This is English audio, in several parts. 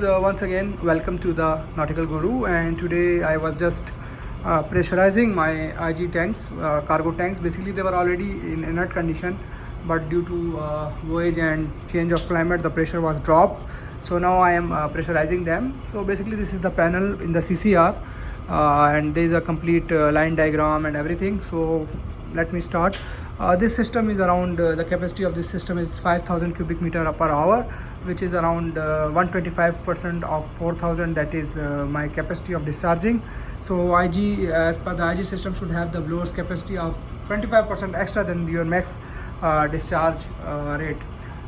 Once again, welcome to the Nautical Guru, and today I was just pressurizing my IG tanks, cargo tanks. Basically they were already in inert condition, but due to voyage and change of climate the pressure was dropped. So now I am pressurizing them. So basically this is the panel in the CCR, and there is a complete line diagram and everything. So let me start. This system is around the capacity of this system is 5000 cubic meter per hour, which is around 125% of 4000. That is my capacity of discharging. So IG, as per the IG system, should have the blower's capacity of 25% extra than your max discharge rate.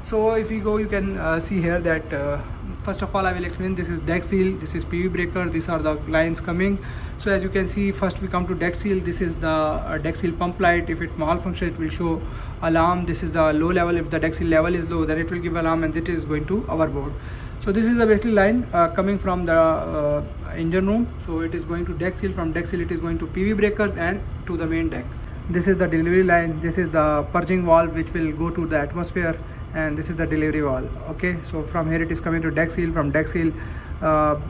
So if you go, you can see here that first of all I will explain. This is deck seal, this is PV breaker, these are the lines coming. So as you can see, first we come to deck seal. This is the deck seal pump light. If it malfunctions, it will show alarm. This is the low level. If the deck seal level is low, then it will give alarm, and it is going to our board. So this is the basically line coming from the engine room. So it is going to deck seal. From deck seal it is going to PV breakers and to the main deck. This is the delivery line. This is the purging valve which will go to the atmosphere, and this is the delivery valve. Okay, so from here it is coming to deck seal. From deck seal,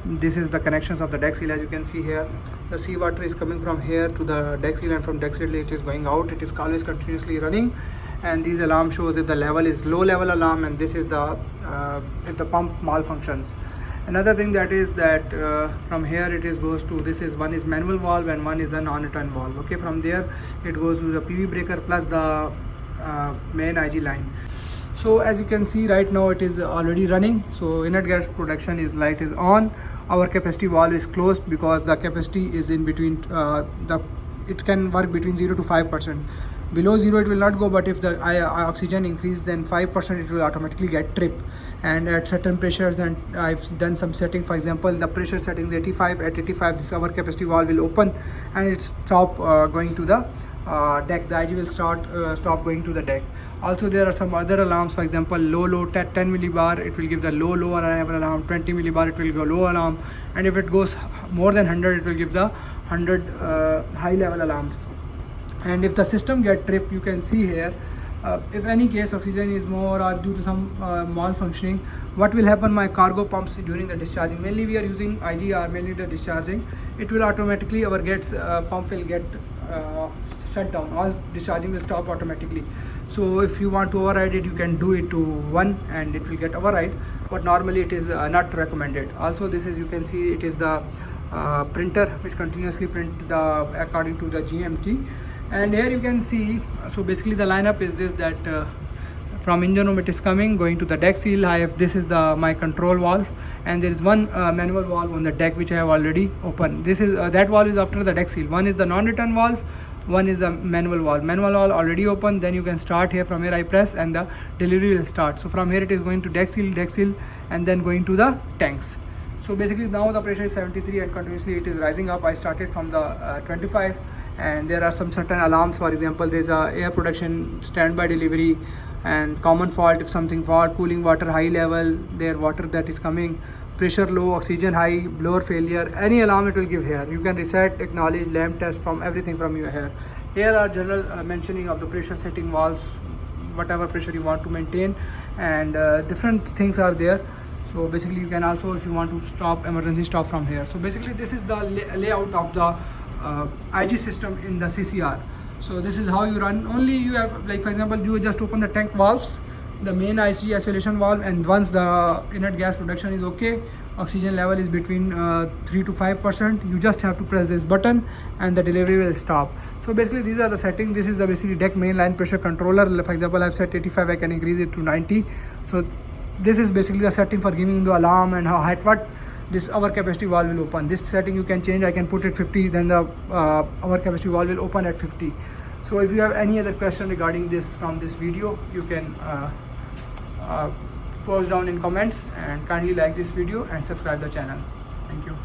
this is the connections of the deck seal. As you can see here, the seawater is coming from here to the deck seal, and from deck seal it is going out. It is always continuously running, and these alarm shows if the level is low level alarm, and this is the if the pump malfunctions. Another thing that is that from here it is goes to, this is one is manual valve and one is the non-return valve. Okay, from there it goes to the PV breaker plus the main IG line. So as you can see right now it is already running. So inert gas production is light is on. Our capacity valve is closed because the capacity is in between it can work between 0 to 5%. Below 0 it will not go, but if the oxygen increase, then 5% it will automatically get trip. And at certain pressures, and I've done some setting, for example the pressure setting is 85. At 85 this our capacity valve will open and it stop going to the deck. The IG will stop going to the deck. Also there are some other alarms, for example low 10 millibar it will give the low arrival alarm, 20 millibar it will go low alarm, and if it goes more than 100 it will give the 100 high level alarms. And if the system get tripped, you can see here, if any case oxygen is more or due to some malfunctioning, what will happen, my cargo pumps during the discharging, mainly we are using IGR, mainly the discharging, it will automatically, our pump will get shut down. All discharging will stop automatically. So if you want to override it, you can do it to 1 and it will get override, but normally it is not recommended. Also this is, you can see it is the printer which continuously print according to the GMT. And here you can see, so basically the lineup is this, that from engine room it is coming, going to the deck seal. This is my control valve, and there is one manual valve on the deck which I have already opened. This is that valve is after the deck seal. One is the non-return valve, one is the manual valve. Manual valve already open. Then you can start here. From here I press and the delivery will start. So from here it is going to deck seal, and then going to the tanks. So basically now the pressure is 73 and continuously it is rising up. I started from the 25, and there are some certain alarms. For example, there is a air production standby delivery and common fault. If something fault, cooling water high level, their water that is coming, pressure low, oxygen high, blower failure, any alarm it will give here. You can reset, acknowledge, lamp test, from everything from your here. Here are general mentioning of the pressure setting valves, whatever pressure you want to maintain, and different things are there. So basically you can also, if you want to stop, emergency stop from here. So basically this is the layout of the IG system in the CCR. So this is how you run. Only you have, like for example, you just open the tank valves, the main IG isolation valve, and once the inert gas production is okay, oxygen level is between 3 to 5%, you just have to press this button and the delivery will stop. So basically these are the settings. This is the basically deck main line pressure controller. For example, I've set 85, I can increase it to 90. So this is basically the setting for giving the alarm and how at what this our capacity valve will open. This setting you can change. I can put it 50, then the our capacity valve will open at 50. So if you have any other question regarding this from this video, you can post down in comments, and kindly like this video and subscribe the channel. Thank you.